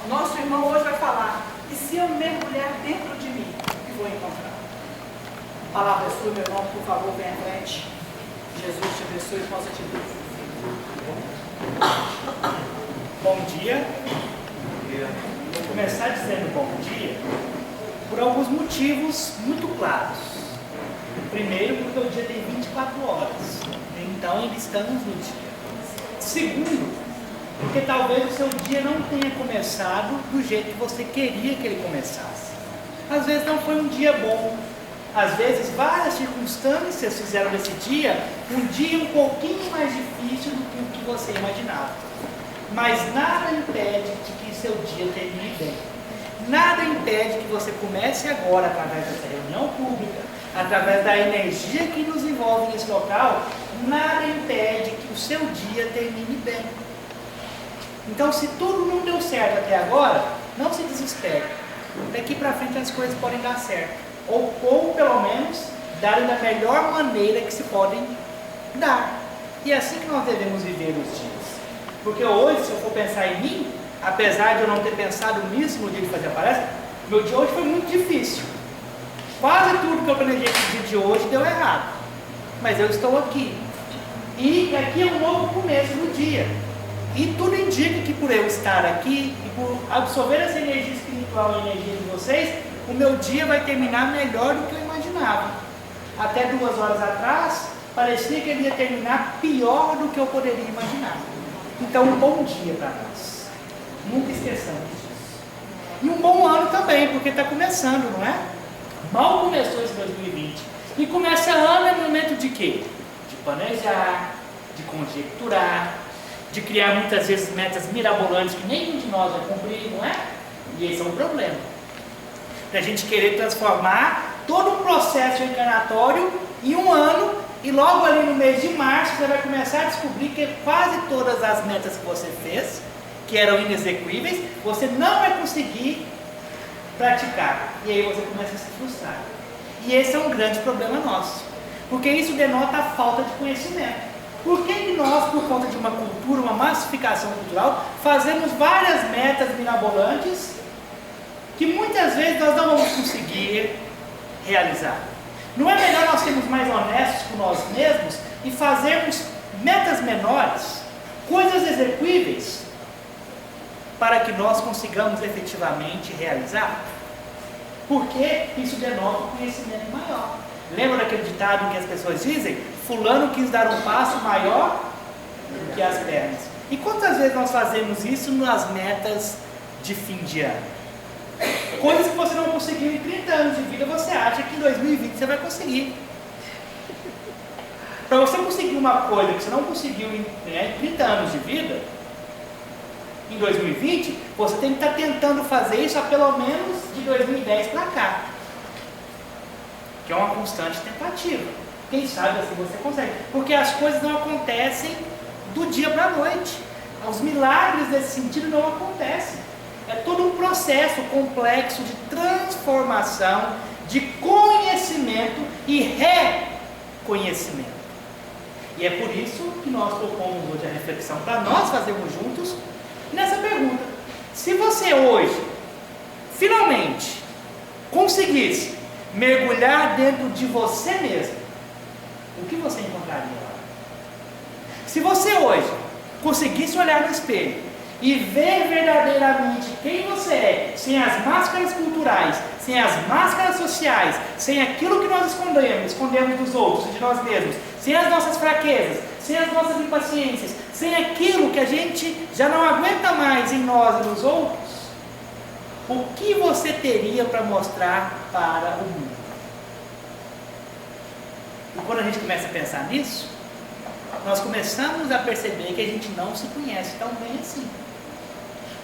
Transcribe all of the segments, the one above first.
Nosso irmão hoje vai falar, e se eu mergulhar dentro de mim, o que vou encontrar? A palavra é sua, meu irmão, por favor, venha à frente. Jesus te abençoe e possa te ver. Bom dia. Vou começar dizendo bom dia por alguns motivos muito claros. Primeiro, porque o dia tem 24 horas, então ainda estamos no dia. Segundo, porque talvez o seu dia não tenha começado do jeito que você queria que ele começasse. Às vezes não foi um dia bom. Às vezes várias circunstâncias fizeram desse dia um dia um pouquinho mais difícil do que o que você imaginava. Mas nada impede de que seu dia termine bem. Nada impede que você comece agora, através dessa reunião pública, através da energia que nos envolve nesse local, nada impede que o seu dia termine bem. Então, se tudo não deu certo até agora, não se desespere. Daqui para frente as coisas podem dar certo. Ou pelo menos, darem da melhor maneira que se podem dar. E é assim que nós devemos viver os dias. Porque hoje, se eu for pensar em mim, apesar de eu não ter pensado nisso no dia de fazer a palestra, meu dia hoje foi muito difícil. Quase tudo que eu planejei para o dia de hoje deu errado. Mas eu estou aqui. E aqui é um novo começo do dia. E tudo indica que por eu estar aqui e por absorver essa energia espiritual e energia de vocês, o meu dia vai terminar melhor do que eu imaginava. Até 2 horas atrás, parecia que ele ia terminar pior do que eu poderia imaginar. Então, um bom dia para nós. Nunca esqueçamos disso. E um bom ano também, porque está começando, não é? Mal começou esse 2020. E começa ano é momento de quê? De planejar, de conjecturar, de criar muitas vezes metas mirabolantes que nenhum de nós vai cumprir, não é? E esse é um problema. Da gente querer transformar todo um processo encarnatório em um ano, e logo ali no mês de março você vai começar a descobrir que quase todas as metas que você fez, que eram inexequíveis, você não vai conseguir praticar. E aí você começa a se frustrar. E esse é um grande problema nosso, porque isso denota a falta de conhecimento. Por que nós, por conta de uma cultura, uma massificação cultural, fazemos várias metas mirabolantes que muitas vezes nós não vamos conseguir realizar? Não é melhor nós sermos mais honestos com nós mesmos e fazermos metas menores, coisas execuíveis, para que nós consigamos efetivamente realizar? Porque isso denota um conhecimento maior. Lembra daquele ditado que as pessoas dizem? Fulano quis dar um passo maior do que as pernas. E quantas vezes nós fazemos isso nas metas de fim de ano? Coisas que você não conseguiu em 30 anos de vida, você acha que em 2020 você vai conseguir. Para você conseguir uma coisa que você não conseguiu em 30 anos de vida, em 2020, você tem que estar tentando fazer isso há pelo menos de 2010 para cá. Que é uma constante tentativa. Quem sabe assim você consegue. Porque as coisas não acontecem do dia para a noite. Os milagres nesse sentido não acontecem. É todo um processo complexo de transformação, de conhecimento e reconhecimento. E é por isso que nós propomos hoje a reflexão para nós fazermos juntos nessa pergunta. Se você hoje, finalmente, conseguisse mergulhar dentro de você mesmo, o que você encontraria lá? Se você hoje conseguisse olhar no espelho e ver verdadeiramente quem você é, sem as máscaras culturais, sem as máscaras sociais, sem aquilo que nós escondemos dos outros, de nós mesmos, sem as nossas fraquezas, sem as nossas impaciências, sem aquilo que a gente já não aguenta mais em nós e nos outros, o que você teria para mostrar para o mundo? E quando a gente começa a pensar nisso, nós começamos a perceber que a gente não se conhece tão bem assim.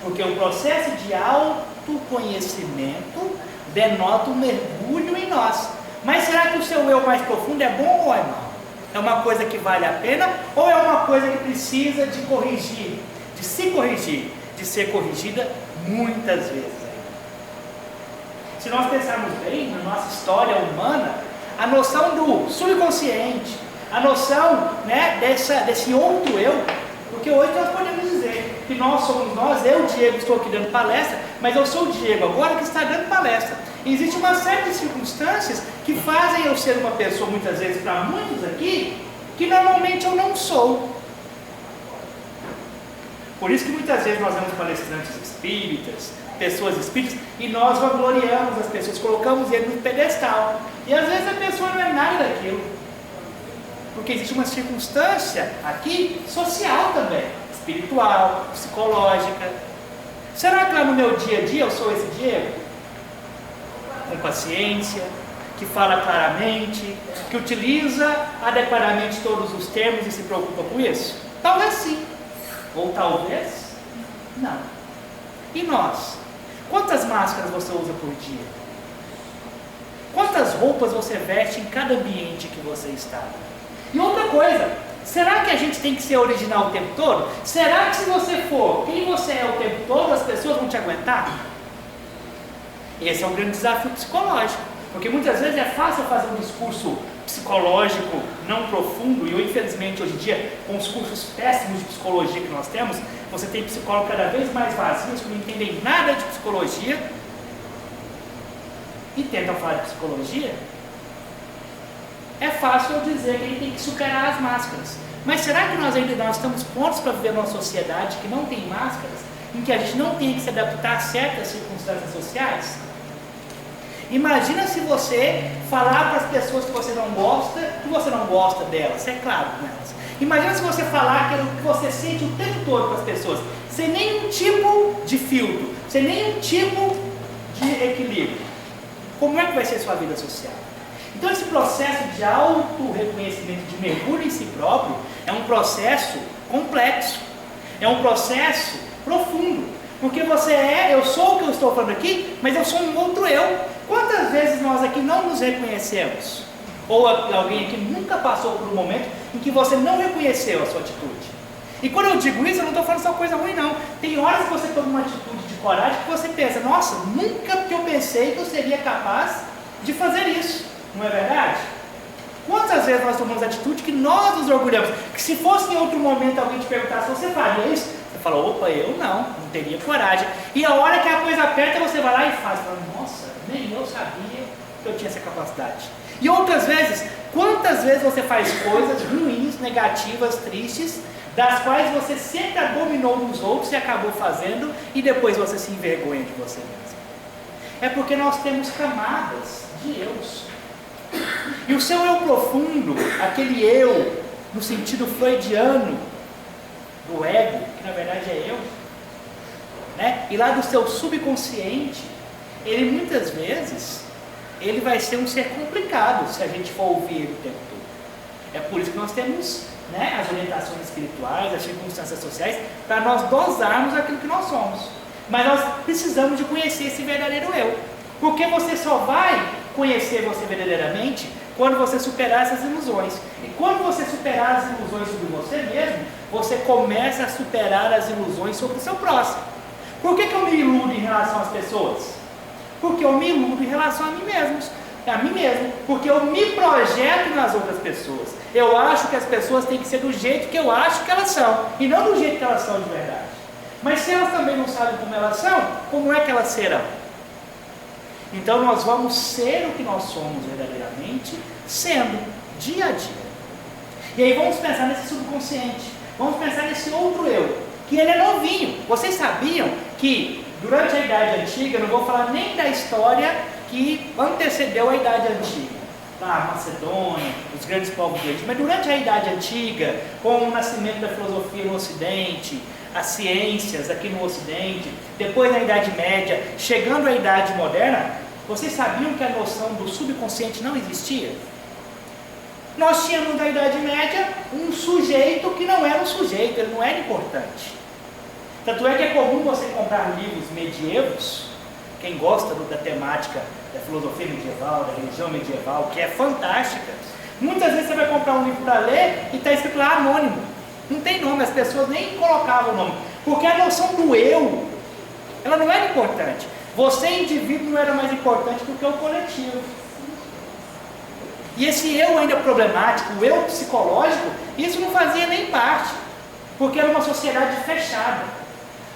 Porque o processo de autoconhecimento denota um mergulho em nós. Mas será que o seu eu mais profundo é bom ou é mau? É uma coisa que vale a pena ou é uma coisa que precisa de corrigir, de se corrigir, de ser corrigida muitas vezes? Se nós pensarmos bem na nossa história humana, a noção do subconsciente, a noção desse outro eu, porque hoje nós podemos dizer, que nós somos nós, eu, Diego, estou aqui dando palestra, mas eu sou o Diego agora que está dando palestra. E existe uma série de circunstâncias que fazem eu ser uma pessoa, muitas vezes, para muitos aqui, que normalmente eu não sou. Por isso que muitas vezes nós vemos palestrantes espíritas, pessoas espíritas, e nós vangloriamos as pessoas, colocamos ele no pedestal. E às vezes a pessoa não é nada daquilo. Porque existe uma circunstância aqui social também, espiritual, psicológica. Será que lá no meu dia a dia eu sou esse Diego? Com paciência, que fala claramente, que utiliza adequadamente todos os termos e se preocupa com isso? Talvez sim, ou talvez não. E nós? Quantas máscaras você usa por dia? Quantas roupas você veste em cada ambiente que você está? E outra coisa, será que a gente tem que ser original o tempo todo? Será que se você for quem você é o tempo todo, as pessoas vão te aguentar? Esse é um grande desafio psicológico, porque muitas vezes é fácil fazer um discurso psicológico não profundo, e eu infelizmente hoje em dia, com os cursos péssimos de psicologia que nós temos, você tem psicólogos cada vez mais vazios, que não entendem nada de psicologia, e tentam falar de psicologia. É fácil eu dizer que a gente tem que superar as máscaras, mas será que nós ainda estamos prontos para viver numa sociedade que não tem máscaras, em que a gente não tem que se adaptar a certas circunstâncias sociais? Imagina se você falar para as pessoas que você não gosta delas, é claro, né? Imagina se você falar aquilo que você sente o tempo todo para as pessoas, sem nenhum tipo de filtro, sem nenhum tipo de equilíbrio. Como é que vai ser a sua vida social? Então esse processo de auto-reconhecimento, de mergulho em si próprio, é um processo complexo, é um processo profundo, porque eu sou o que eu estou falando aqui, mas eu sou um outro eu. Quantas vezes nós aqui não nos reconhecemos? Ou alguém aqui nunca passou por um momento em que você não reconheceu a sua atitude? E quando eu digo isso, eu não estou falando só coisa ruim não. Tem horas que você toma uma atitude de coragem que você pensa, nossa, nunca que eu pensei que eu seria capaz de fazer isso. Não é verdade? Quantas vezes nós tomamos atitude que nós nos orgulhamos? Que se fosse em outro momento alguém te perguntasse, você faria isso? Você fala, opa, eu não teria coragem. E a hora que a coisa aperta, você vai lá e faz. Fala, nossa, nem eu sabia que eu tinha essa capacidade. E outras vezes, quantas vezes você faz coisas ruins, negativas, tristes, das quais você sempre abominou nos outros e acabou fazendo, e depois você se envergonha de você mesmo? É porque nós temos camadas de eus. E o seu eu profundo, aquele eu, no sentido freudiano, do ego, que na verdade é eu, né? E lá do seu subconsciente, ele muitas vezes, ele vai ser um ser complicado se a gente for ouvir ele o tempo todo. É por isso que nós temos, né, as orientações espirituais, as circunstâncias sociais, para nós dosarmos aquilo que nós somos. Mas nós precisamos de conhecer esse verdadeiro eu, porque você só vai conhecer você verdadeiramente quando você superar essas ilusões. E quando você superar as ilusões sobre você mesmo, você começa a superar as ilusões sobre o seu próximo. Por que eu me iludo em relação às pessoas? Porque eu me iludo em relação a mim mesmo, porque eu me projeto nas outras pessoas. Eu acho que as pessoas têm que ser do jeito que eu acho que elas são, e não do jeito que elas são de verdade. Mas se elas também não sabem como elas são, como é que elas serão? Então nós vamos ser o que nós somos verdadeiramente, sendo, dia a dia. E aí vamos pensar nesse subconsciente, vamos pensar nesse outro eu, que ele é novinho. Vocês sabiam que durante a Idade Antiga, não vou falar nem da história que antecedeu a Idade Antiga, a Macedônia, os grandes povos gregos, mas durante a Idade Antiga, com o nascimento da filosofia no Ocidente, as ciências aqui no Ocidente, depois na Idade Média, chegando à Idade Moderna, vocês sabiam que a noção do subconsciente não existia? Nós tínhamos na Idade Média um sujeito que não era um sujeito, ele não era importante. Tanto é que é comum você comprar livros medievos, quem gosta da temática da filosofia medieval, da religião medieval, que é fantástica. Muitas vezes você vai comprar um livro para ler e está escrito lá anônimo. Não tem nome, as pessoas nem colocavam o nome. Porque a noção do eu, ela não era importante. Você, indivíduo, não era mais importante do que o coletivo. E esse eu ainda problemático, o eu psicológico, isso não fazia nem parte. Porque era uma sociedade fechada.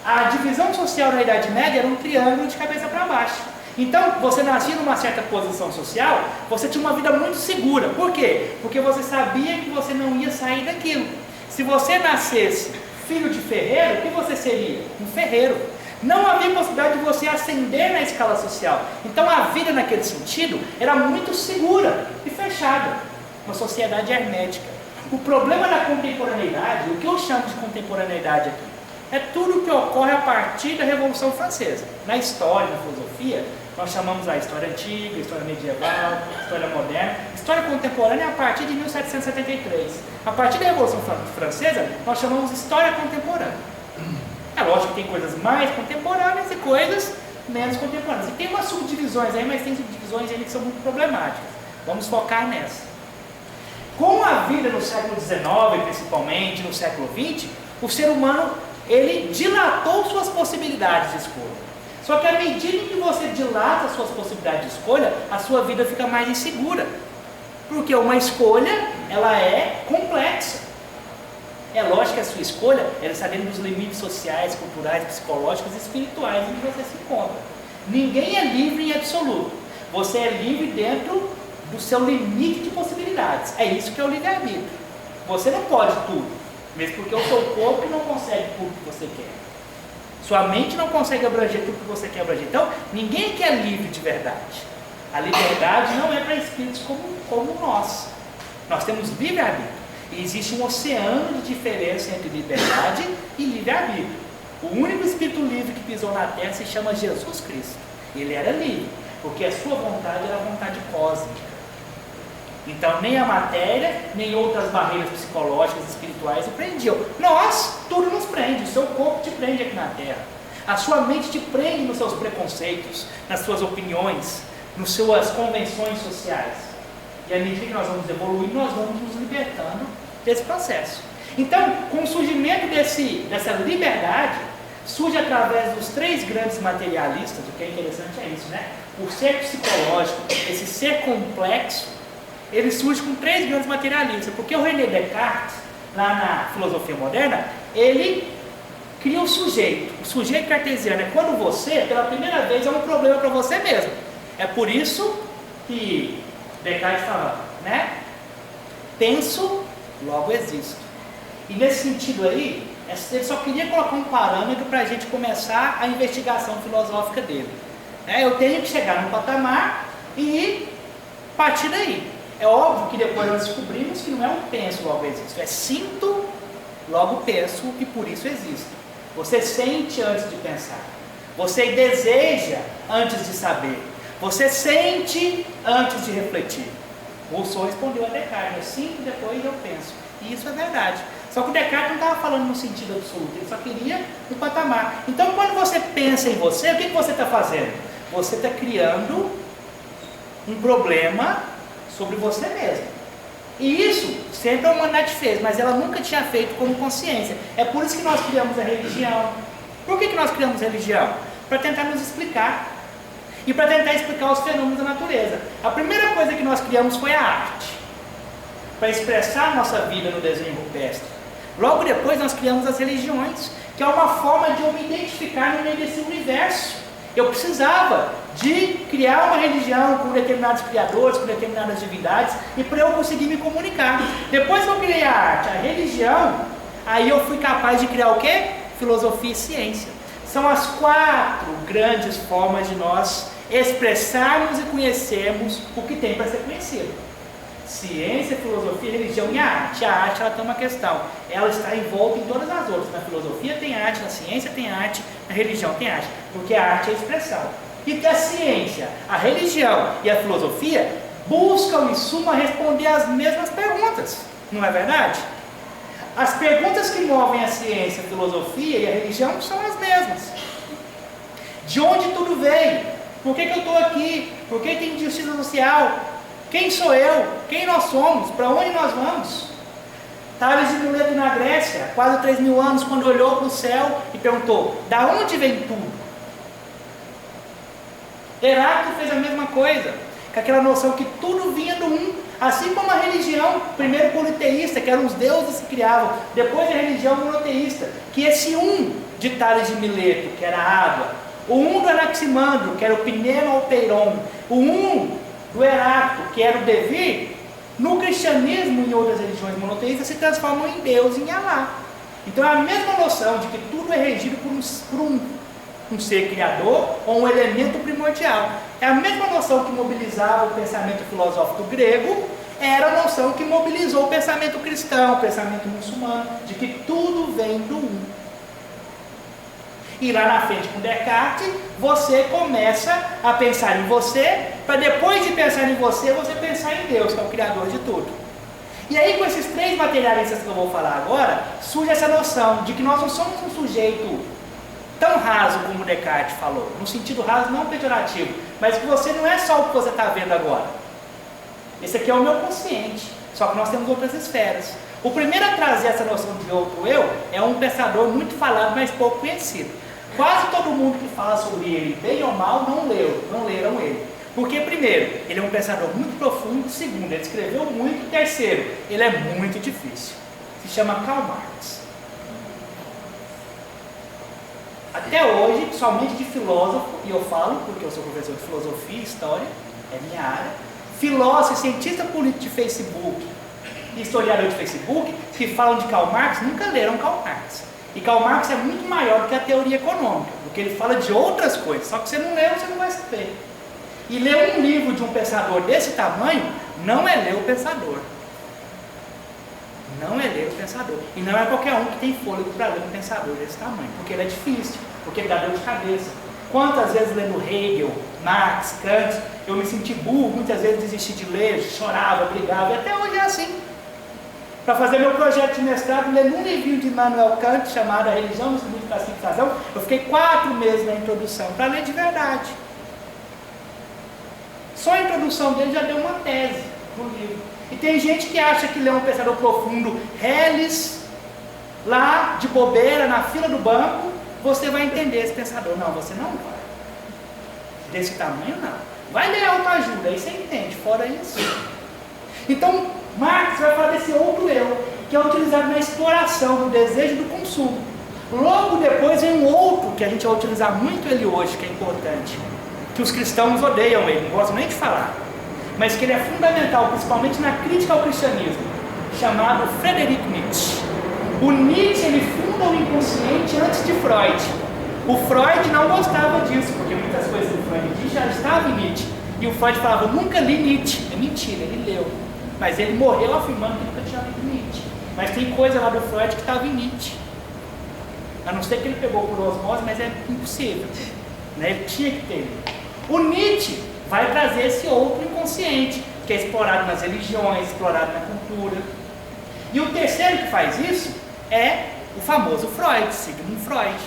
A divisão social na Idade Média era um triângulo de cabeça para baixo. Então, você nascia numa certa posição social, você tinha uma vida muito segura. Por quê? Porque você sabia que você não ia sair daquilo. Se você nascesse filho de ferreiro, o que você seria? Um ferreiro. Não havia possibilidade de você ascender na escala social. Então, a vida naquele sentido era muito segura e fechada. Uma sociedade hermética. O problema da contemporaneidade, o que eu chamo de contemporaneidade aqui, é tudo que ocorre a partir da Revolução Francesa. Na história, na filosofia, nós chamamos a história antiga, a história medieval, a história moderna. História contemporânea é a partir de 1773. A partir da Revolução Francesa, nós chamamos de história contemporânea. É lógico que tem coisas mais contemporâneas e coisas menos contemporâneas. E tem umas subdivisões aí, mas tem subdivisões aí que são muito problemáticas. Vamos focar nessa. Com a vida no século XIX, principalmente no século XX, o ser humano ele dilatou suas possibilidades de escolha. Só que à medida que você dilata suas possibilidades de escolha, a sua vida fica mais insegura. Porque uma escolha, ela é complexa. É lógico que a sua escolha, ela está dentro dos limites sociais, culturais, psicológicos e espirituais em que você se encontra. Ninguém é livre em absoluto. Você é livre dentro do seu limite de possibilidades. É isso que é o livre-arbítrio. Você não pode tudo. Mesmo porque o seu corpo não consegue tudo que você quer. Sua mente não consegue abranger tudo que você quer abranger. Então, ninguém aqui é livre de verdade. A liberdade não é para espíritos como nós. Nós temos livre-arbítrio. E existe um oceano de diferença entre liberdade e livre-arbítrio. O único espírito livre que pisou na terra se chama Jesus Cristo. Ele era livre, porque a sua vontade era a vontade cósmica. Então, nem a matéria, nem outras barreiras psicológicas e espirituais o prendiam. Nós, tudo nos prende. O seu corpo te prende aqui na Terra. A sua mente te prende nos seus preconceitos, nas suas opiniões, nas suas convenções sociais. E à medida que nós vamos evoluindo, nós vamos nos libertando desse processo. Então, com o surgimento dessa liberdade, surge através dos três grandes materialistas. O que é interessante é isso, né? O ser psicológico, esse ser complexo, ele surge com três grandes materialistas, porque o René Descartes, lá na filosofia moderna, ele cria o sujeito cartesiano é quando você, pela primeira vez, é um problema para você mesmo. É por isso que Descartes fala, né? Penso, logo existo. E nesse sentido aí, ele só queria colocar um parâmetro para a gente começar a investigação filosófica dele. Eu tenho que chegar num patamar e partir daí. É óbvio que depois nós descobrimos que não é um penso, logo existo. É sinto, logo penso e por isso existo. Você sente antes de pensar. Você deseja antes de saber. Você sente antes de refletir. Rousseau respondeu a Descartes: eu sinto, depois eu penso. E isso é verdade. Só que o Descartes não estava falando no sentido absoluto, ele só queria no patamar. Então, quando você pensa em você, o que você está fazendo? Você está criando um problema sobre você mesmo. E isso sempre a humanidade fez, mas ela nunca tinha feito como consciência. É por isso que nós criamos a religião. Por que nós criamos a religião? Para tentar nos explicar. E para tentar explicar os fenômenos da natureza. A primeira coisa que nós criamos foi a arte. Para expressar a nossa vida no desenho rupestre. Logo depois nós criamos as religiões, que é uma forma de eu me identificar no meio desse universo. Eu precisava de criar uma religião com determinados criadores, com determinadas divindades, e para eu conseguir me comunicar. Depois que eu criei a arte, a religião, aí eu fui capaz de criar o quê? Filosofia e ciência. São as quatro grandes formas de nós expressarmos e conhecermos o que tem para ser conhecido. Ciência, filosofia, religião e a arte. A arte ela tem uma questão, ela está envolta em todas as outras. Na filosofia tem arte, na ciência tem arte, na religião tem arte, porque a arte é a expressão. E que a ciência, a religião e a filosofia buscam em suma responder as mesmas perguntas, não é verdade? As perguntas que movem a ciência, a filosofia e a religião são as mesmas. De onde tudo veio? Por que eu estou aqui? Por que tem justiça social? Quem sou eu? Quem nós somos? Para onde nós vamos? Tales de Mileto na Grécia, há quase 3.000 anos, quando olhou para o céu e perguntou: da onde vem tudo? Heráclito fez a mesma coisa, com aquela noção que tudo vinha do um, assim como a religião, primeiro politeísta, que eram os deuses que criavam, depois a religião monoteísta, que esse um de Tales de Mileto, que era a água, o 1 do Anaximandro, que era o Pneumalpeiron, o 1 do Heráclito, que era o Devir, no cristianismo e em outras religiões monoteístas se transformam em Deus, em Alá. Então é a mesma noção de que tudo é regido por um ser criador ou um elemento primordial. É a mesma noção que mobilizava o pensamento filosófico grego, era a noção que mobilizou o pensamento cristão, o pensamento muçulmano, de que tudo vem do um. E lá na frente com Descartes, você começa a pensar em você, para depois de pensar em você, você pensar em Deus, que é o criador de tudo. E aí com esses três materialistas que eu vou falar agora, surge essa noção de que nós não somos um sujeito tão raso como Descartes falou, no sentido raso não pejorativo, mas que você não é só o que você está vendo agora. Esse aqui é o meu consciente, só que nós temos outras esferas. O primeiro a trazer essa noção de outro eu é um pensador muito falado, mas pouco conhecido. Quase todo mundo que fala sobre ele, bem ou mal, não leram ele. Porque, primeiro, ele é um pensador muito profundo. Segundo, ele escreveu muito. Terceiro, ele é muito difícil. Se chama Karl Marx. Até hoje, somente de filósofo, e eu falo porque eu sou professor de filosofia e história, é minha área, filósofo, cientista político de Facebook, historiador de Facebook, que falam de Karl Marx, nunca leram Karl Marx. E Karl Marx é muito maior do que a teoria econômica, porque ele fala de outras coisas, só que você não leu, você não vai saber. E ler um livro de um pensador desse tamanho, não é ler o pensador. Não é ler o pensador. E não é qualquer um que tem fôlego para ler um pensador desse tamanho, porque ele é difícil, porque ele dá dor de cabeça. Quantas vezes lendo Hegel, Marx, Kant, eu me senti burro, muitas vezes desisti de ler, chorava, brigava, e até hoje é assim. Para fazer meu projeto de mestrado, lendo um livrinho de Immanuel Kant, chamado A Religião no Limite da Civilização, eu fiquei 4 meses na introdução, para ler de verdade. Só a introdução dele já deu uma tese no livro. E tem gente que acha que ler um pensador profundo, Helles, lá de bobeira, na fila do banco, você vai entender esse pensador. Não, você não vai. Desse tamanho, não. Vai ler autoajuda, aí você entende, fora isso. Então, Marx vai falar desse outro eu, que é utilizado na exploração do desejo do consumo. Logo depois vem um outro, que a gente vai utilizar muito ele hoje, que é importante, que os cristãos odeiam ele, não gostam nem de falar, mas que ele é fundamental, principalmente na crítica ao cristianismo, chamado Friedrich Nietzsche. O Nietzsche, ele funda o inconsciente antes de Freud. O Freud não gostava disso, porque muitas coisas do Freud já estavam em Nietzsche. E o Freud falava, eu nunca li Nietzsche. É mentira, ele leu. Mas ele morreu afirmando que nunca tinha lido Nietzsche. Mas tem coisa lá do Freud que estava em Nietzsche. A não ser que ele pegou por osmose, mas é impossível. Né? Ele tinha que ter. O Nietzsche vai trazer esse outro inconsciente, que é explorado nas religiões, explorado na cultura. E o terceiro que faz isso é o famoso Freud, Sigmund Freud.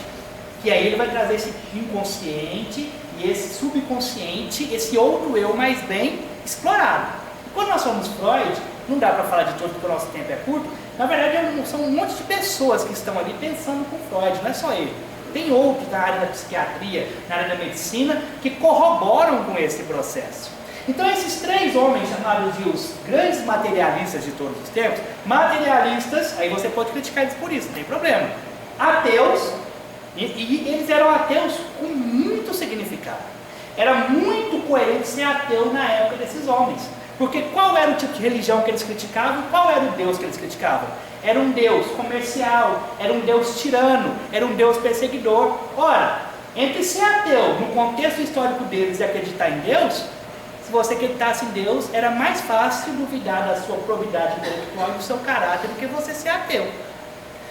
E aí ele vai trazer esse inconsciente e esse subconsciente, esse outro eu mais bem explorado. Quando nós somos Freud, não dá para falar de todos porque o nosso tempo é curto, na verdade são um monte de pessoas que estão ali pensando com Freud, não é só ele. Tem outros na área da psiquiatria, na área da medicina, que corroboram com esse processo. Então esses três homens, chamados de os grandes materialistas de todos os tempos, materialistas, aí você pode criticar eles por isso, não tem problema. Ateus, e eles eram ateus com muito significado. Era muito coerente ser ateu na época desses homens. Porque qual era o tipo de religião que eles criticavam? Qual era o Deus que eles criticavam? Era um Deus comercial, era um Deus tirano, era um Deus perseguidor. Ora, entre ser ateu, no contexto histórico deles, e acreditar em Deus, se você acreditasse em Deus, era mais fácil duvidar da sua probidade intelectual e do seu caráter do que você ser ateu.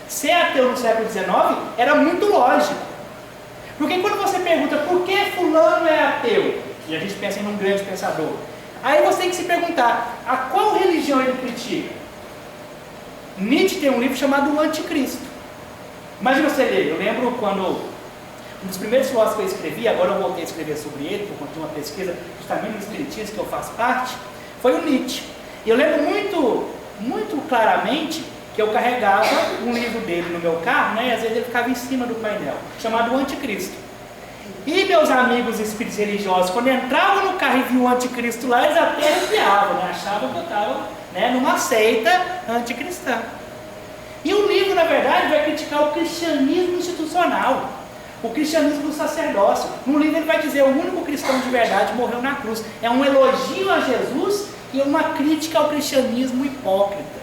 Ser ateu no século XIX era muito lógico. Porque quando você pergunta por que fulano é ateu, e a gente pensa em um grande pensador, aí você tem que se perguntar, a qual religião ele critica? Nietzsche tem um livro chamado O Anticristo. Imagina você ler, eu lembro quando um dos primeiros filósofos que eu escrevi, agora eu voltei a escrever sobre ele, por conta de uma pesquisa justamente no espiritismo que eu faço parte, foi o Nietzsche. E eu lembro muito claramente que eu carregava um livro dele no meu carro, né, e às vezes ele ficava em cima do painel, chamado O Anticristo. E meus amigos espíritos religiosos, quando entravam no carro e viam o anticristo lá, eles até arrepiavam, né? Achavam que eu estava, né, numa seita anticristã. E o livro, na verdade, vai criticar o cristianismo institucional, o cristianismo do sacerdócio. No livro ele vai dizer: o único cristão de verdade morreu na cruz. É um elogio a Jesus e uma crítica ao cristianismo hipócrita.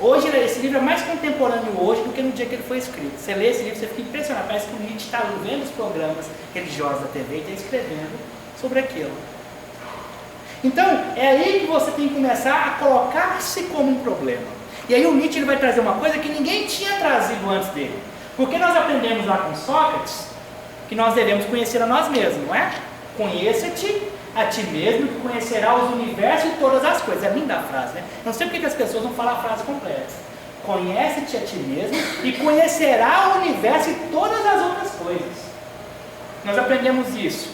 Hoje, esse livro é mais contemporâneo hoje do que no dia que ele foi escrito. Você lê esse livro, você fica impressionado. Parece que o Nietzsche está vendo os programas religiosos da TV e está escrevendo sobre aquilo. Então, é aí que você tem que começar a colocar-se como um problema. E aí o Nietzsche ele vai trazer uma coisa que ninguém tinha trazido antes dele. Porque nós aprendemos lá com Sócrates que nós devemos conhecer a nós mesmos, não é? Conheça-te a ti mesmo, que conhecerá os universos e todas as coisas. É linda a frase, né? Não sei porque as pessoas não falam a frase completa. Conhece-te a ti mesmo e conhecerá o universo e todas as outras coisas. Nós aprendemos isso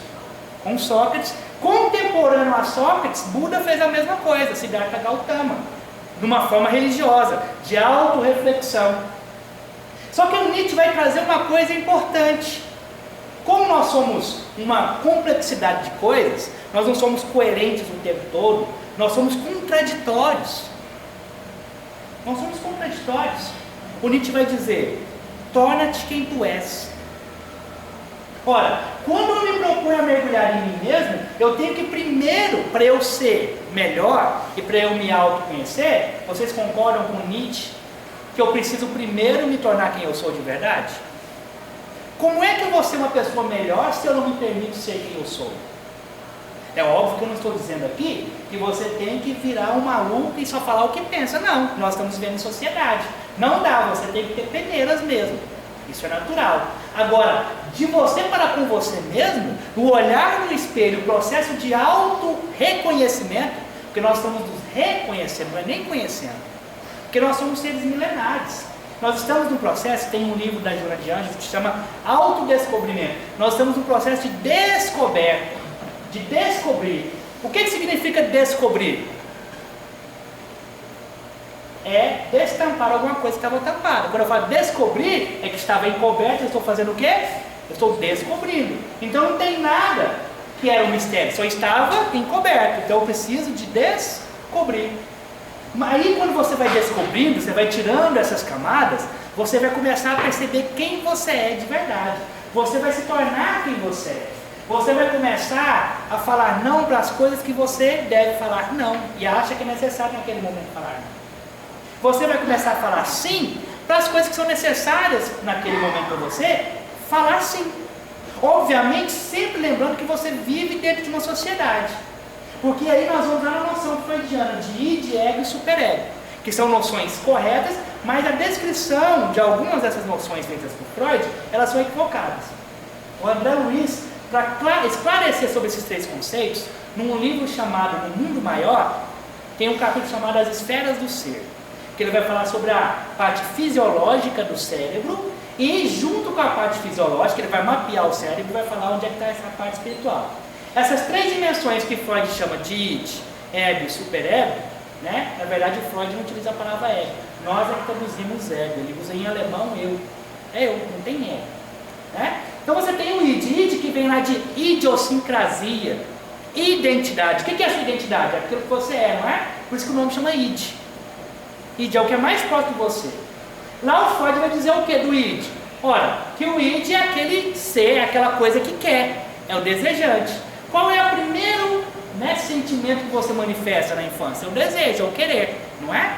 com Sócrates. Contemporâneo a Sócrates, Buda fez a mesma coisa, Siddhartha Gautama, de uma forma religiosa, de autorreflexão. Só que o Nietzsche vai trazer uma coisa importante. Como nós somos uma complexidade de coisas, nós não somos coerentes o tempo todo, nós somos contraditórios. Nós somos contraditórios. O Nietzsche vai dizer: torna-te quem tu és. Ora, quando eu me proponho a mergulhar em mim mesmo, eu tenho que primeiro, para eu ser melhor e para eu me autoconhecer, vocês concordam com Nietzsche que eu preciso primeiro me tornar quem eu sou de verdade? Como é que eu vou ser uma pessoa melhor se eu não me permito ser quem eu sou? É óbvio que eu não estou dizendo aqui que você tem que virar um maluco e só falar o que pensa. Não, nós estamos vivendo em sociedade. Não dá, você tem que ter peneiras mesmo. Isso é natural. Agora, de você para com você mesmo, o olhar no espelho, o processo de auto-reconhecimento, porque nós estamos nos reconhecendo, não é nem conhecendo, porque nós somos seres milenares. Nós estamos num processo, tem um livro da Joana de Anjos que se chama Autodescobrimento. Nós estamos num processo de descoberta, de descobrir. O que significa descobrir? É destampar alguma coisa que estava tampada. Quando eu falo descobrir, é que estava encoberto. Eu estou fazendo o quê? Eu estou descobrindo. Então não tem nada que era um mistério, só estava encoberto. Então eu preciso de descobrir. Aí quando você vai descobrindo, você vai tirando essas camadas, você vai começar a perceber quem você é de verdade. Você vai se tornar quem você é. Você vai começar a falar não para as coisas que você deve falar não e acha que é necessário naquele momento falar não. Você vai começar a falar sim para as coisas que são necessárias naquele momento para você falar sim. Obviamente, sempre lembrando que você vive dentro de uma sociedade. Porque aí nós vamos dar a noção freudiana de id, ego e superego, que são noções corretas, mas a descrição de algumas dessas noções feitas por Freud, elas são equivocadas. O André Luiz, para esclarecer sobre esses três conceitos, num livro chamado No Mundo Maior, tem um capítulo chamado As Esferas do Ser, que ele vai falar sobre a parte fisiológica do cérebro e junto com a parte fisiológica, ele vai mapear o cérebro e vai falar onde é que está essa parte espiritual. Essas três dimensões que Freud chama de id, ego e superego, né? Na verdade o Freud não utiliza a palavra ego, nós é que traduzimos ego, ele usa em alemão eu, é eu, não tem ego, né? Então você tem o id que vem lá de idiosincrasia, identidade. O que é a sua identidade? É aquilo que você é, não é? Por isso que o nome chama id. Id é o que é mais próximo de você. Lá o Freud vai dizer o que do id? Ora, que o id é aquele ser, aquela coisa que quer, é o desejante. Qual é o primeiro sentimento que você manifesta na infância? É o desejo, é o querer, não é?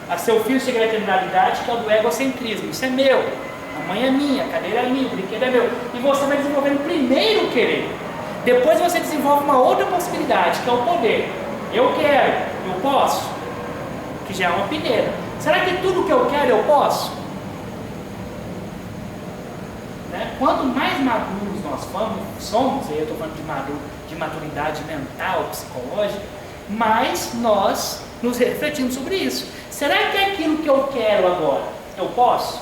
A seu filho chega na determinada que é o do egocentrismo. Isso é meu, a mãe é minha, a cadeira é minha, o brinquedo é meu. E você vai desenvolvendo primeiro o querer. Depois você desenvolve uma outra possibilidade, que é o poder. Eu quero, eu posso, que já é uma peneira. Será que tudo que eu quero eu posso? Quanto mais maduros nós somos, aí eu estou falando de maturidade mental, psicológica, mais nós nos refletimos sobre isso. Será que é aquilo que eu quero agora, eu posso?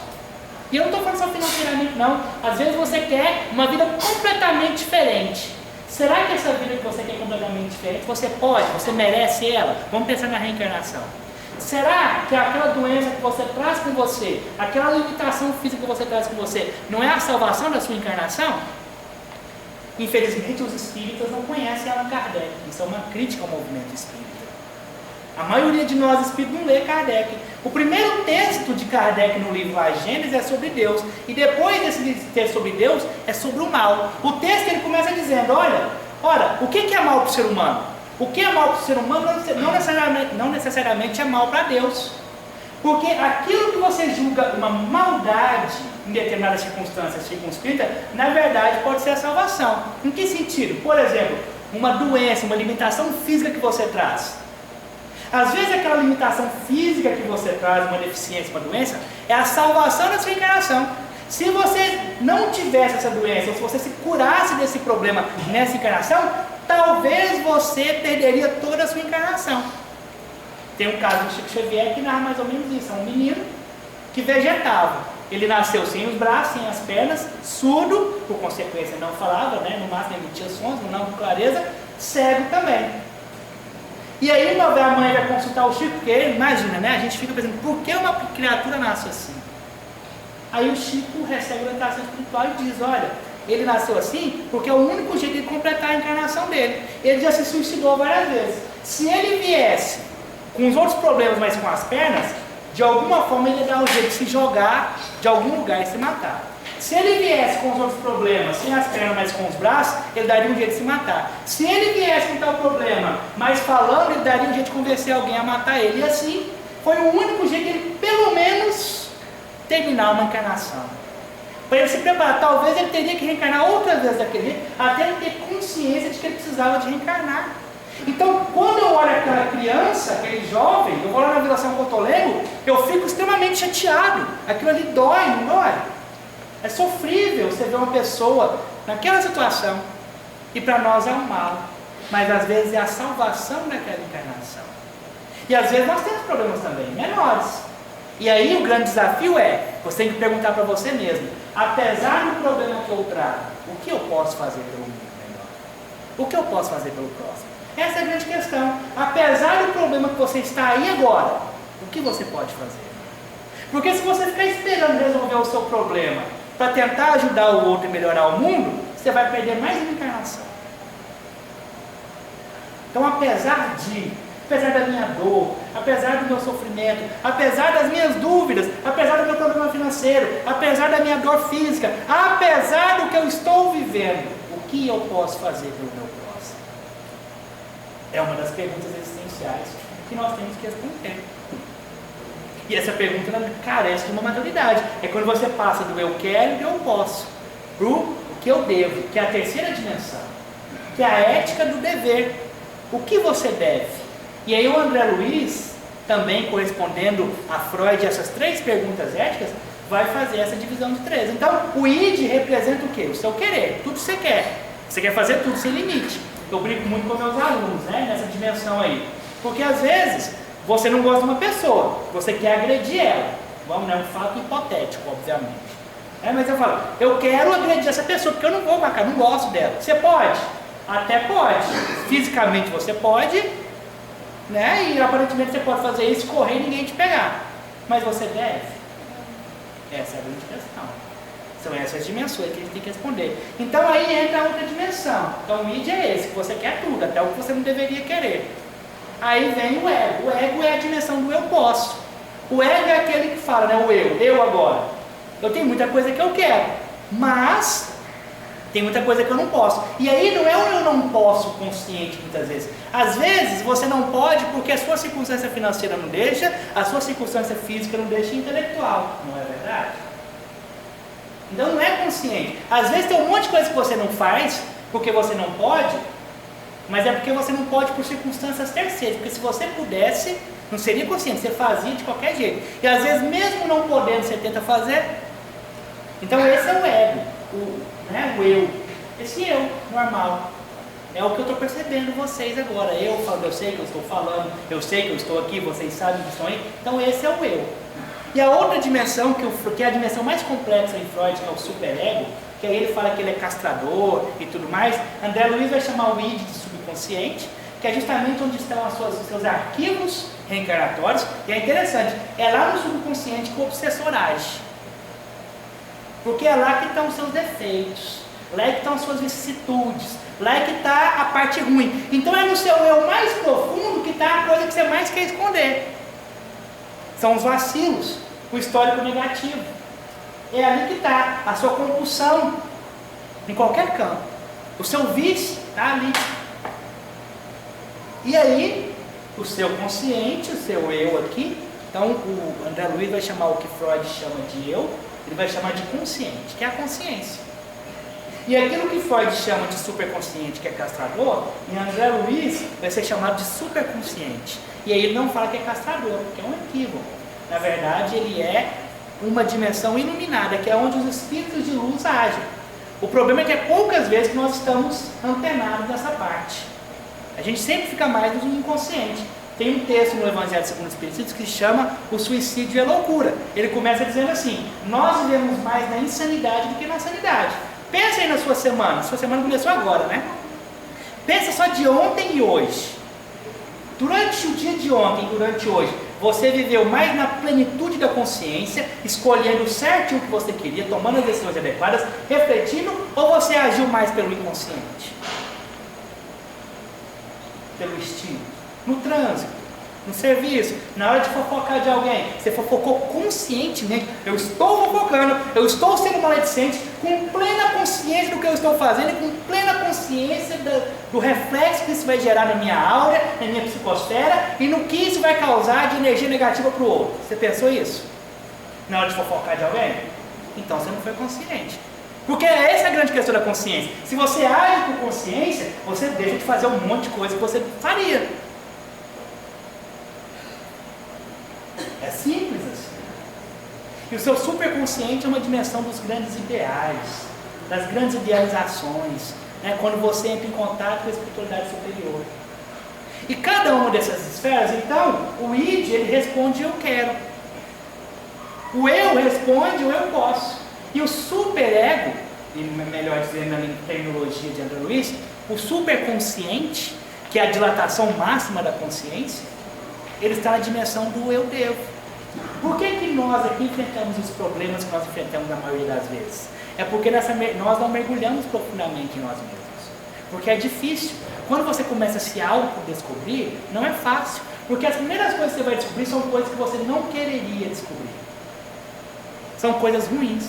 E eu não estou falando só financeiramente não, às vezes você quer uma vida completamente diferente. Será que essa vida que você quer completamente diferente, você pode, você merece ela? Vamos pensar na reencarnação. Será que aquela doença que você traz com você, aquela limitação física que você traz com você, não é a salvação da sua encarnação? Infelizmente os espíritas não conhecem Allan Kardec. Isso é uma crítica ao movimento espírita. A maioria de nós espíritos não lê Kardec. O primeiro texto de Kardec no livro A Gênese é sobre Deus. E depois desse texto sobre Deus é sobre o mal. O texto ele começa dizendo, olha, o que é mal para o ser humano? O que é mal para o ser humano não necessariamente é mal para Deus. Porque aquilo que você julga uma maldade em determinadas circunstâncias circunscritas, na verdade pode ser a salvação. Em que sentido? Por exemplo, uma doença, uma limitação física que você traz. Às vezes aquela limitação física que você traz, uma deficiência, uma doença, é a salvação da sua encarnação. Se você não tivesse essa doença, ou se você se curasse desse problema nessa encarnação, talvez você perderia toda a sua encarnação. Tem um caso do Chico Xavier que narra mais ou menos isso. É um menino que vegetava. Ele nasceu sem os braços, sem as pernas, surdo, por consequência não falava, né? No máximo emitia sons, não com clareza, cego também. E aí a mãe vai consultar o Chico, porque imagina, né? A gente fica pensando, por que uma criatura nasce assim? Aí o Chico recebe a orientação espiritual e diz, olha, ele nasceu assim porque é o único jeito de completar a encarnação dele. Ele já se suicidou várias vezes. Se ele viesse com os outros problemas, mas com as pernas, de alguma forma ele ia dar um jeito de se jogar de algum lugar e se matar. Se ele viesse com os outros problemas, sem as pernas, mas com os braços, ele daria um jeito de se matar. Se ele viesse com tal problema, mas falando, ele daria um jeito de convencer alguém a matar ele. E assim, foi o único jeito de ele, pelo menos, terminar uma encarnação. Para ele se preparar, talvez ele teria que reencarnar outras vezes daquele jeito, até ele ter consciência de que ele precisava de reencarnar. Então, quando eu olho aquela criança, aquele jovem, eu vou lá na Vila São Cotolengo, eu fico extremamente chateado. Aquilo ali dói, não dói? É sofrível você ver uma pessoa naquela situação. E para nós é um mal. Mas às vezes é a salvação daquela encarnação. E às vezes nós temos problemas também, menores. E aí o grande desafio é, você tem que perguntar para você mesmo, apesar do problema que eu trago, o que eu posso fazer pelo mundo melhor? O que eu posso fazer pelo próximo? Essa é a grande questão. Apesar do problema que você está aí agora, o que você pode fazer? Porque se você ficar esperando resolver o seu problema para tentar ajudar o outro e melhorar o mundo, você vai perder mais uma encarnação. Então, apesar da minha dor, apesar do meu sofrimento, apesar das minhas dúvidas, apesar do meu problema financeiro, apesar da minha dor física, apesar do que eu estou vivendo, o que eu posso fazer pelo meu próximo? É uma das perguntas existenciais que nós temos que responder. E essa pergunta carece de uma maturidade. É quando você passa do eu quero e do eu posso para o que eu devo, que é a terceira dimensão, que é a ética do dever. O que você deve? E aí o André Luiz, também correspondendo a Freud, essas três perguntas éticas, vai fazer essa divisão de três. Então, o id representa o quê? O seu querer, tudo que você quer. Você quer fazer tudo sem limite. Eu brinco muito com meus alunos, né, nessa dimensão aí. Porque às vezes, você não gosta de uma pessoa, você quer agredir ela. Vamos, né, um fato hipotético, obviamente. Mas eu falo, eu quero agredir essa pessoa, porque eu não vou com a cara, não gosto dela. Você pode? Até pode. Fisicamente você pode, né? E aparentemente você pode fazer isso, correr e ninguém te pegar. Mas você deve? Essa é a grande questão. São essas dimensões que a gente tem que responder. Então aí entra a outra dimensão. Então o id é esse, que você quer tudo, até o que você não deveria querer. Aí vem o ego. O ego é a dimensão do eu posso. O ego é aquele que fala, né? O eu agora. Eu tenho muita coisa que eu quero, mas tem muita coisa que eu não posso. E aí não é um eu não posso consciente muitas vezes. Às vezes você não pode porque a sua circunstância financeira não deixa, a sua circunstância física não deixa, intelectual. Não é verdade? Então não é consciente. Às vezes tem um monte de coisa que você não faz porque você não pode, mas é porque você não pode por circunstâncias terceiras. Porque se você pudesse, não seria consciente, você fazia de qualquer jeito. E às vezes mesmo não podendo, você tenta fazer. Então esse é o ego, o eu, esse eu normal. É o que eu estou percebendo vocês agora. Eu falo, eu sei que eu estou falando, eu sei que eu estou aqui, vocês sabem que estão aí. Então esse é o eu. E a outra dimensão, que é a dimensão mais complexa em Freud, que é o superego, que aí ele fala que ele é castrador e tudo mais, André Luiz vai chamar o id de subconsciente, que é justamente onde estão os seus arquivos reencarnatórios. E é interessante, é lá no subconsciente que o obsessor age. Porque é lá que estão os seus defeitos. Lá é que estão as suas vicissitudes. Lá é que está a parte ruim. Então é no seu eu mais profundo que está a coisa que você mais quer esconder. São os vacilos, o histórico negativo. É ali que está a sua compulsão, em qualquer campo. O seu vício está ali. E aí, o seu consciente, o seu eu aqui, então o André Luiz vai chamar o que Freud chama de eu, ele vai chamar de consciente, que é a consciência. E aquilo que Freud chama de superconsciente, que é castrador, em André Luiz vai ser chamado de superconsciente. E aí ele não fala que é castrador, porque é um equívoco. Na verdade, ele é uma dimensão iluminada, que é onde os espíritos de luz agem. O problema é que é poucas vezes que nós estamos antenados nessa parte. A gente sempre fica mais no inconsciente. Tem um texto no Evangelho segundo o Espiritismo que se chama O Suicídio e a Loucura. Ele começa dizendo assim: nós vivemos mais na insanidade do que na sanidade. Pensa aí na sua semana começou agora, né? Pensa só de ontem e hoje. Durante o dia de ontem e durante hoje, você viveu mais na plenitude da consciência, escolhendo certinho o que você queria, tomando as decisões adequadas, refletindo, ou você agiu mais pelo inconsciente? Pelo instinto? No trânsito, no serviço, na hora de fofocar de alguém, você fofocou conscientemente. Eu estou fofocando, eu estou sendo maledicente, com plena consciência do que eu estou fazendo e com plena consciência do reflexo que isso vai gerar na minha aura, na minha psicosfera e no que isso vai causar de energia negativa para o outro. Você pensou isso? Na hora de fofocar de alguém? Então você não foi consciente. Porque essa é a grande questão da consciência. Se você age por consciência, você deixa de fazer um monte de coisa que você faria. É simples assim. E o seu superconsciente é uma dimensão dos grandes ideais, das grandes idealizações, né? Quando você entra em contato com a espiritualidade superior. E cada uma dessas esferas, então, o id, ele responde eu quero. O eu responde o eu posso. E o superego, melhor dizendo na terminologia de André Luiz, o superconsciente, que é a dilatação máxima da consciência, ele está na dimensão do eu devo. Por que nós aqui enfrentamos os problemas que nós enfrentamos na maioria das vezes? É porque nós não mergulhamos profundamente em nós mesmos. Porque é difícil. Quando você começa a se autodescobrir, não é fácil. Porque as primeiras coisas que você vai descobrir são coisas que você não quereria descobrir. São coisas ruins.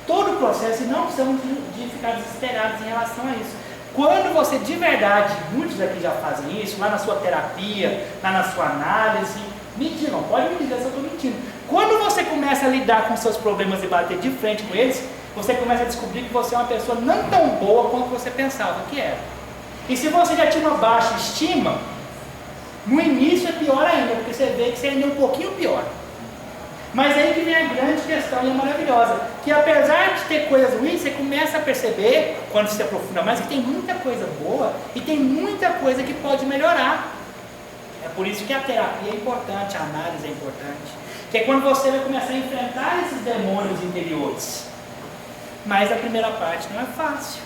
Todo o processo, e não precisamos de ficar desesperados em relação a isso. Quando você de verdade, muitos aqui já fazem isso, lá na sua terapia, lá na sua análise, me digam, pode me dizer se eu estou mentindo. Quando você começa a lidar com seus problemas e bater de frente com eles, você começa a descobrir que você é uma pessoa não tão boa quanto você pensava que era. E se você já tinha uma baixa estima, no início é pior ainda, porque você vê que você ainda é um pouquinho pior. Mas aí que vem a grande questão e é maravilhosa, que apesar de ter coisas ruins, você começa a perceber, quando se aprofunda mais, que tem muita coisa boa e tem muita coisa que pode melhorar. É por isso que a terapia é importante, a análise é importante, que é quando você vai começar a enfrentar esses demônios interiores. Mas a primeira parte não é fácil.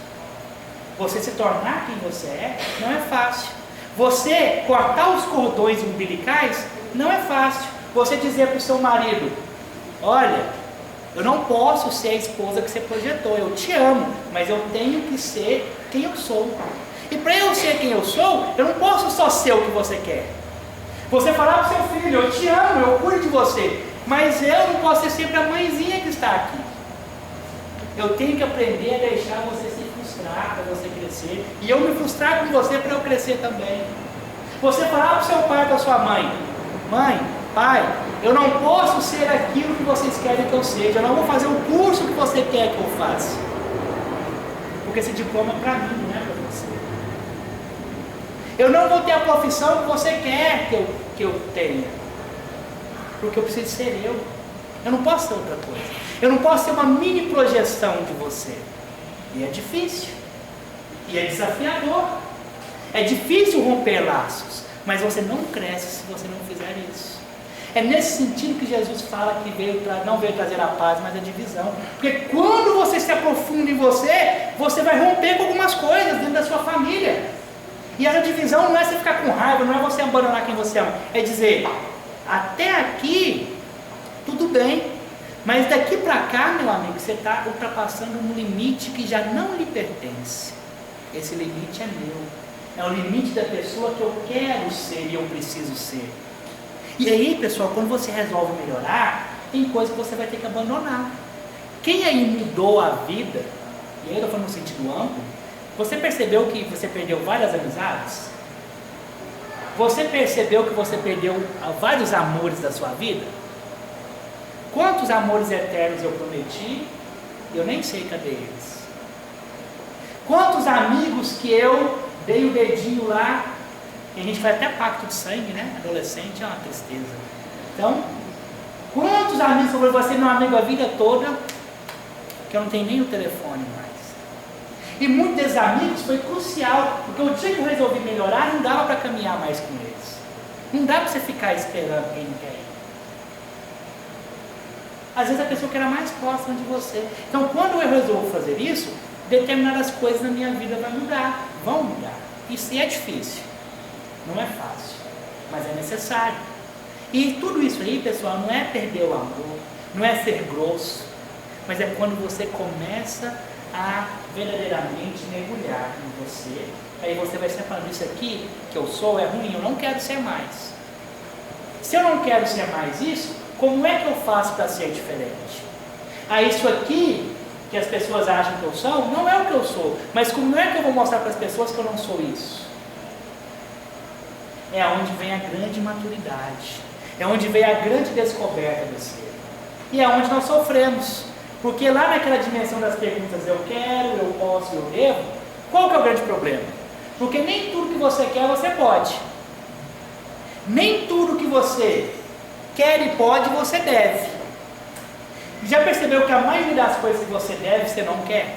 Você se tornar quem você é, não é fácil. Você cortar os cordões umbilicais, não é fácil. Você dizer para o seu marido, olha, eu não posso ser a esposa que você projetou, eu te amo, mas eu tenho que ser quem eu sou. E para eu ser quem eu sou, eu não posso só ser o que você quer. Você falar para o seu filho, eu te amo, eu cuido de você, mas eu não posso ser sempre a mãezinha que está aqui. Eu tenho que aprender a deixar você se frustrar para você crescer, e eu me frustrar com você para eu crescer também. Você falar para o seu pai, para a sua mãe, mãe, pai, eu não posso ser aquilo que vocês querem que eu seja, eu não vou fazer o curso que você quer que eu faça, porque esse diploma é para mim, não é para você. Eu não vou ter a profissão que você quer que eu tenha, porque eu preciso ser eu não posso ser outra coisa, eu não posso ser uma mini projeção de você, e é difícil, e é desafiador, é difícil romper laços, mas você não cresce se você não fizer isso. É nesse sentido que Jesus fala que não veio trazer a paz, mas a divisão. Porque quando você se aprofunda em você vai romper com algumas coisas dentro da sua família. E essa divisão não é você ficar com raiva, não é você abandonar quem você ama. É dizer, até aqui, tudo bem. Mas daqui para cá, meu amigo, você está ultrapassando um limite que já não lhe pertence. Esse limite é meu. É o limite da pessoa que eu quero ser e eu preciso ser. E aí, pessoal, quando você resolve melhorar, tem coisa que você vai ter que abandonar. Quem aí mudou a vida, e aí eu estou falando no sentido amplo, você percebeu que você perdeu várias amizades? Você percebeu que você perdeu vários amores da sua vida? Quantos amores eternos eu prometi? Eu nem sei cadê eles. Quantos amigos que eu dei o dedinho lá, e a gente faz até pacto de sangue, né? Adolescente é uma tristeza. Então, quantos amigos foram você meu amigo a vida toda, que eu não tenho nem o telefone mais. E muitos desses amigos foi crucial, porque o dia que eu resolvi melhorar, não dava para caminhar mais com eles. Não dá para você ficar esperando quem não quer ir. Às vezes a pessoa que era mais próxima de você. Então, quando eu resolvo fazer isso, determinadas coisas na minha vida vão mudar. Isso é difícil, não é fácil, mas é necessário. E tudo isso aí, pessoal, não é perder o amor, não é ser grosso, mas é quando você começa a verdadeiramente mergulhar em você. Aí você vai ser falando, isso aqui que eu sou é ruim, eu não quero ser mais. Se eu não quero ser mais isso, como é que eu faço para ser diferente? Isso aqui que as pessoas acham que eu sou, não é o que eu sou, mas como é que eu vou mostrar para as pessoas que eu não sou isso? É onde vem a grande maturidade, é onde vem a grande descoberta do ser, e é onde nós sofremos, porque lá naquela dimensão das perguntas, eu quero, eu posso, eu devo, qual que é o grande problema? Porque nem tudo que você quer, você pode, nem tudo que você quer e pode, você deve. Já percebeu que a maioria das coisas que você deve, você não quer?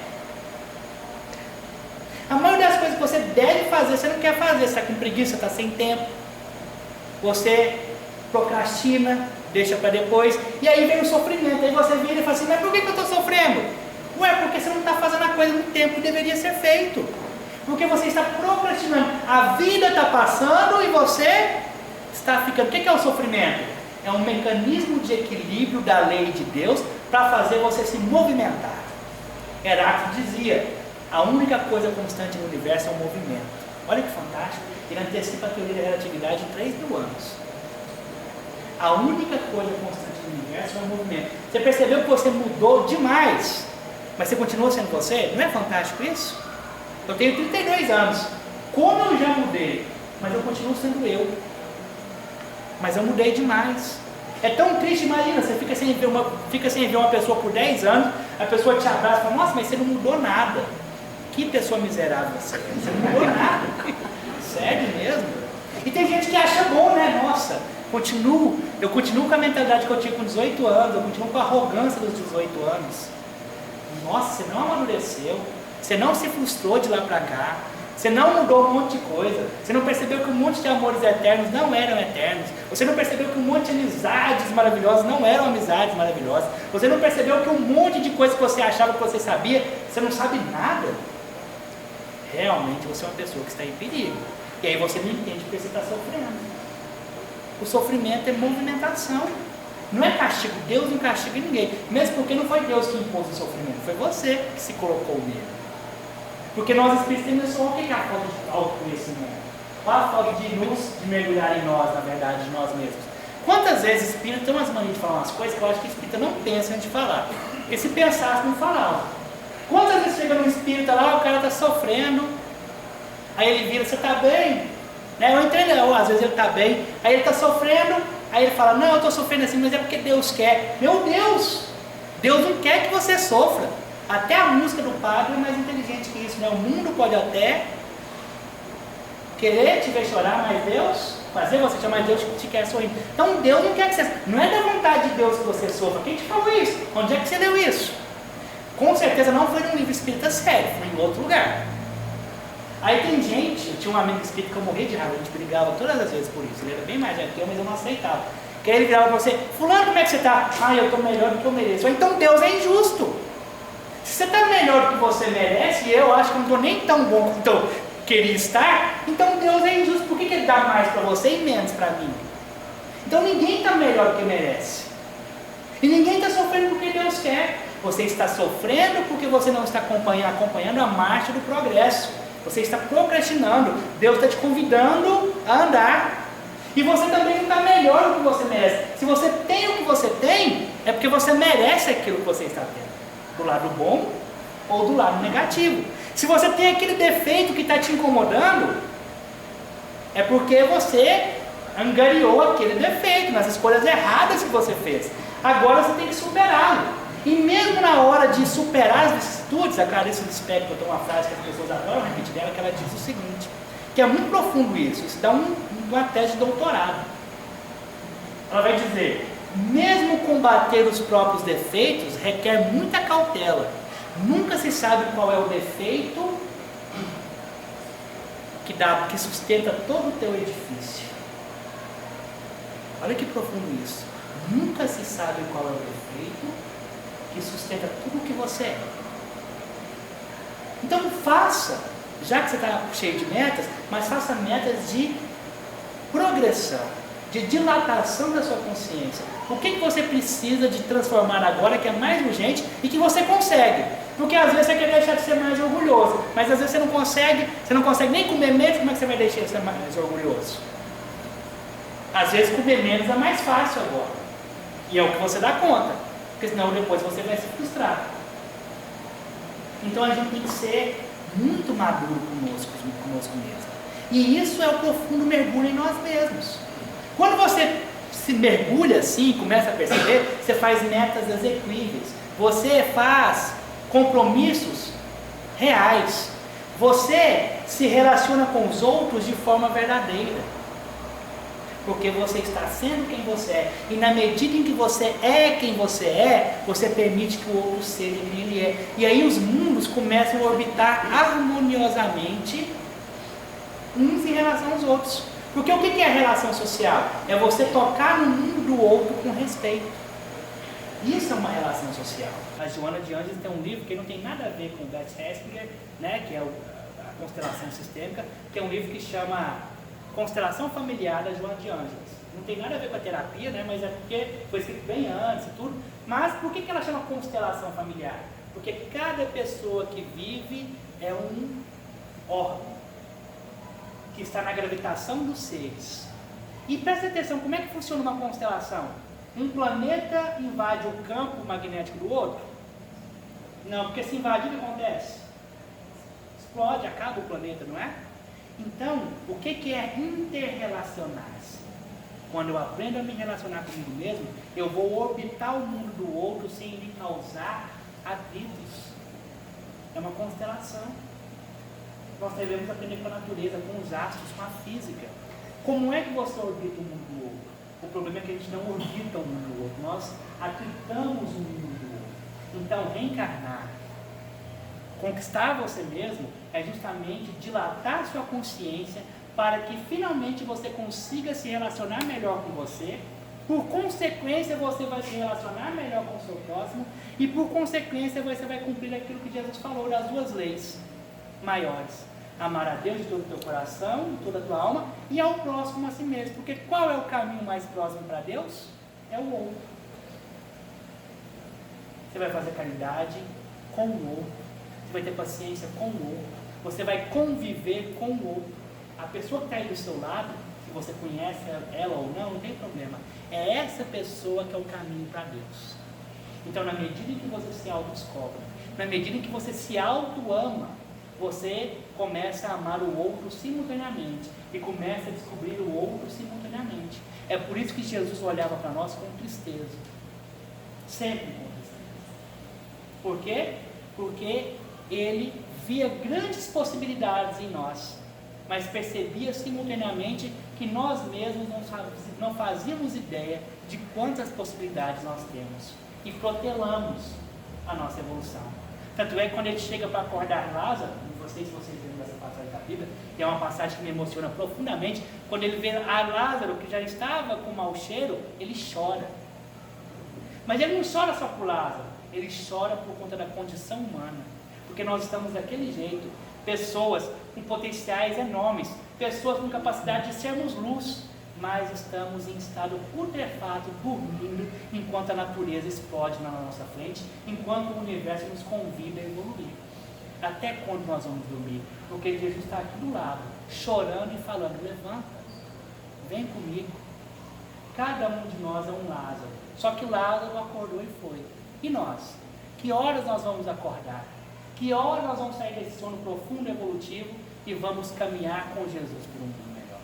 A maioria das coisas que você deve fazer, você não quer fazer. Você está com preguiça, está sem tempo. Você procrastina, deixa para depois. E aí vem o sofrimento. Aí você vira e fala assim, mas por que eu estou sofrendo? Ué, porque você não está fazendo a coisa no tempo que deveria ser feito. Porque você está procrastinando. A vida está passando e você está ficando. O que é o sofrimento? É um mecanismo de equilíbrio da lei de Deus para fazer você se movimentar. Heráclito dizia, a única coisa constante no universo é o movimento. Olha que fantástico, ele antecipa a teoria da relatividade em 3.000 anos. A única coisa constante no universo é o movimento. Você percebeu que você mudou demais, mas você continua sendo você? Não é fantástico isso? Eu tenho 32 anos, como eu já mudei, mas eu continuo sendo eu. Mas eu mudei demais. É tão triste, imagina, você fica sem ver uma pessoa por 10 anos, a pessoa te abraça e fala, nossa, mas você não mudou nada. Que pessoa miserável você não mudou nada. Sério mesmo? E tem gente que acha bom, né? Nossa, eu continuo com a mentalidade que eu tinha com 18 anos, eu continuo com a arrogância dos 18 anos. Nossa, você não amadureceu, você não se frustrou de lá pra cá, você não mudou um monte de coisa, você não percebeu que um monte de amores eternos não eram eternos, você não percebeu que um monte de amizades maravilhosas não eram amizades maravilhosas, você não percebeu que um monte de coisa que você achava que você sabia, você não sabe nada. Realmente você é uma pessoa que está em perigo, e aí você não entende porque você está sofrendo. O sofrimento é movimentação, não é castigo. Deus não castiga ninguém, mesmo porque não foi Deus que impôs o sofrimento, foi você que se colocou nele. Porque nós espíritos temos só o que é a falta de autoconhecimento, qual a falta de mergulhar em nós, na verdade, de nós mesmos. Quantas vezes espírita tem umas manias de falar umas coisas que eu acho que espírita não pensa antes de falar, porque se pensasse não falava. Quantas vezes chega num espírita lá, o cara está sofrendo, aí ele vira, você está bem? Né? Eu entendo, às vezes ele está bem, aí ele está sofrendo, aí ele fala, não, eu estou sofrendo assim, mas é porque Deus quer. Meu Deus, Deus não quer que você sofra. Até a música do padre é mais inteligente que isso, né? O mundo pode até querer te ver chorar, mas Deus, fazer você chamar de Deus que te quer sorrir. Então Deus não quer que você... Não é da vontade de Deus que você sofra. Quem te falou isso? Onde é que você leu isso? Com certeza não foi num livro espírita sério, foi em outro lugar. Aí tem gente, eu tinha um amigo espírita que eu morria de raiva, a gente brigava todas as vezes por isso. Ele era bem mais velho que eu, mas eu não aceitava. Que aí ele virava pra você, fulano, como é que você está? Ah, eu estou melhor do que eu mereço. Ou então Deus é injusto. Se você está melhor do que você merece, e eu acho que eu não estou nem tão bom quanto eu queria estar, então Deus é injusto. Por que Ele dá mais para você e menos para mim? Então ninguém está melhor do que merece. E ninguém está sofrendo porque Deus quer. Você está sofrendo porque você não está acompanhando a marcha do progresso. Você está procrastinando. Deus está te convidando a andar. E você também não está melhor do que você merece. Se você tem o que você tem, é porque você merece aquilo que você está tendo. Do lado bom ou do lado negativo. Se você tem aquele defeito que está te incomodando, é porque você angariou aquele defeito nas escolhas erradas que você fez. Agora você tem que superá-lo. E mesmo na hora de superar as vicissitudes, a Clarice Lispector tem uma frase que as pessoas adoram repetir dela, que ela diz o seguinte, que é muito profundo isso dá uma tese de doutorado. Ela vai dizer, mesmo combater os próprios defeitos requer muita cautela. Nunca se sabe qual é o defeito que sustenta todo o teu edifício. Olha que profundo isso. Nunca se sabe qual é o defeito que sustenta tudo o que você é. Então faça, já que você está cheio de metas, mas faça metas de progressão, de dilatação da sua consciência. O que você precisa de transformar agora que é mais urgente e que você consegue? Porque às vezes você quer deixar de ser mais orgulhoso, mas às vezes você não consegue nem comer menos, como é que você vai deixar de ser mais orgulhoso? Às vezes comer menos é mais fácil agora, e é o que você dá conta. Porque senão depois você vai se frustrar. Então a gente tem que ser muito maduro conosco mesmo. E isso é o profundo mergulho em nós mesmos. Quando você se mergulha assim, começa a perceber, você faz metas execuíveis. Você faz compromissos reais. Você se relaciona com os outros de forma verdadeira. Porque você está sendo quem você é. E na medida em que você é quem você é, você permite que o outro seja quem ele é. E aí os mundos começam a orbitar harmoniosamente uns em relação aos outros. Porque o que é a relação social? É você tocar no mundo do outro com respeito. Isso é uma relação social. A Joana de Ângeles tem um livro que não tem nada a ver com o Bert Hellinger, né, que é a Constelação Sistêmica, que é um livro que chama Constelação Familiar da Joana de Ângeles. Não tem nada a ver com a terapia, né? Mas é porque foi escrito bem antes e tudo. Mas por que ela chama constelação familiar? Porque cada pessoa que vive é um órgão que está na gravitação dos seres. E presta atenção, como é que funciona uma constelação? Um planeta invade o campo magnético do outro? Não, porque se invadir, o que acontece? Explode, acaba o planeta, não é? Então, o que é interrelacionar-se? Quando eu aprendo a me relacionar comigo mesmo, eu vou orbitar o mundo do outro sem lhe causar atritos. É uma constelação. Nós devemos aprender com a natureza, com os astros, com a física. Como é que você orbita o mundo do outro? O problema é que a gente não orbita o mundo do outro, nós atritamos o mundo do outro. Então, reencarnar, conquistar você mesmo, é justamente dilatar sua consciência para que finalmente você consiga se relacionar melhor com você. Por consequência, você vai se relacionar melhor com o seu próximo e por consequência, você vai cumprir aquilo que Jesus falou das duas leis maiores. Amar a Deus de todo o teu coração, de toda a tua alma e ao próximo a si mesmo. Porque qual é o caminho mais próximo para Deus? É o outro. Você vai fazer caridade com o outro. Você vai ter paciência com o outro. Você vai conviver com o outro. A pessoa que está aí do seu lado, se você conhece ela ou não tem problema. É essa pessoa que é o caminho para Deus. Então, na medida em que você se autodescobre, na medida em que você se auto-ama, você começa a amar o outro simultaneamente e começa a descobrir o outro simultaneamente. É por isso que Jesus olhava para nós com tristeza. Sempre com tristeza. Por quê? Porque ele via grandes possibilidades em nós, mas percebia simultaneamente que nós mesmos não fazíamos ideia de quantas possibilidades nós temos e protelamos a nossa evolução. Tanto é que quando ele chega para acordar Lázaro, não sei se vocês lembram dessa passagem da Bíblia, e é uma passagem que me emociona profundamente, quando ele vê a Lázaro que já estava com mau cheiro, ele chora. Mas ele não chora só por Lázaro, ele chora por conta da condição humana, porque nós estamos daquele jeito, pessoas com potenciais enormes, pessoas com capacidade de sermos luz, mas estamos em estado putrefato, dormindo, enquanto a natureza explode na nossa frente, enquanto o universo nos convida a evoluir. Até quando nós vamos dormir? Porque Jesus está aqui do lado, chorando e falando: levanta, vem comigo. Cada um de nós é um Lázaro, só que Lázaro acordou e foi. E nós? Que horas nós vamos acordar? Que horas nós vamos sair desse sono profundo evolutivo e vamos caminhar com Jesus por um mundo melhor?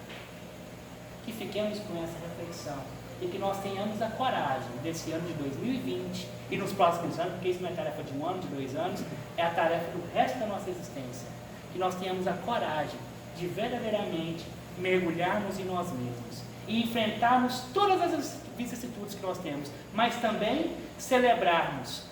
Que fiquemos com essa reflexão e que nós tenhamos a coragem desse ano de 2020 e nos próximos anos, porque isso não é tarefa de 1 ano, de 2 anos, é a tarefa do resto da nossa existência. Que nós tenhamos a coragem de verdadeiramente mergulharmos em nós mesmos e enfrentarmos todas as vicissitudes que nós temos, mas também celebrarmos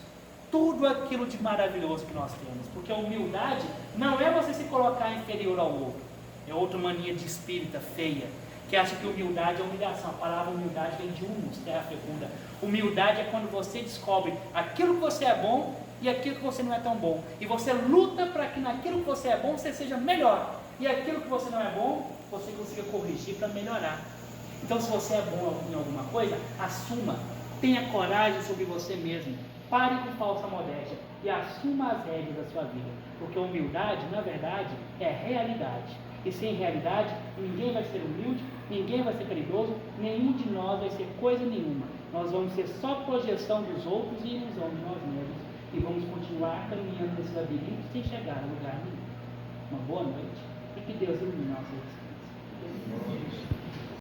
tudo aquilo de maravilhoso que nós temos, porque a humildade não é você se colocar inferior ao outro. É outra mania de espírita feia, que acha que humildade é humilhação. A palavra humildade vem de humus, terra fecunda. Humildade é quando você descobre aquilo que você é bom e aquilo que você não é tão bom, e você luta para que naquilo que você é bom você seja melhor, e aquilo que você não é bom você consiga corrigir para melhorar. Então, se você é bom em alguma coisa, assuma, tenha coragem sobre você mesmo, pare com falsa modéstia e assuma as rédeas da sua vida, porque a humildade, na verdade, é realidade, e sem realidade, ninguém vai ser humilde, ninguém vai ser caridoso, nenhum de nós vai ser coisa nenhuma. Nós vamos ser só projeção dos outros e ilusão de nós mesmos, e vamos continuar caminhando nesse labirinto sem chegar a lugar nenhum. Uma boa noite, e que Deus ilumine nossa existência.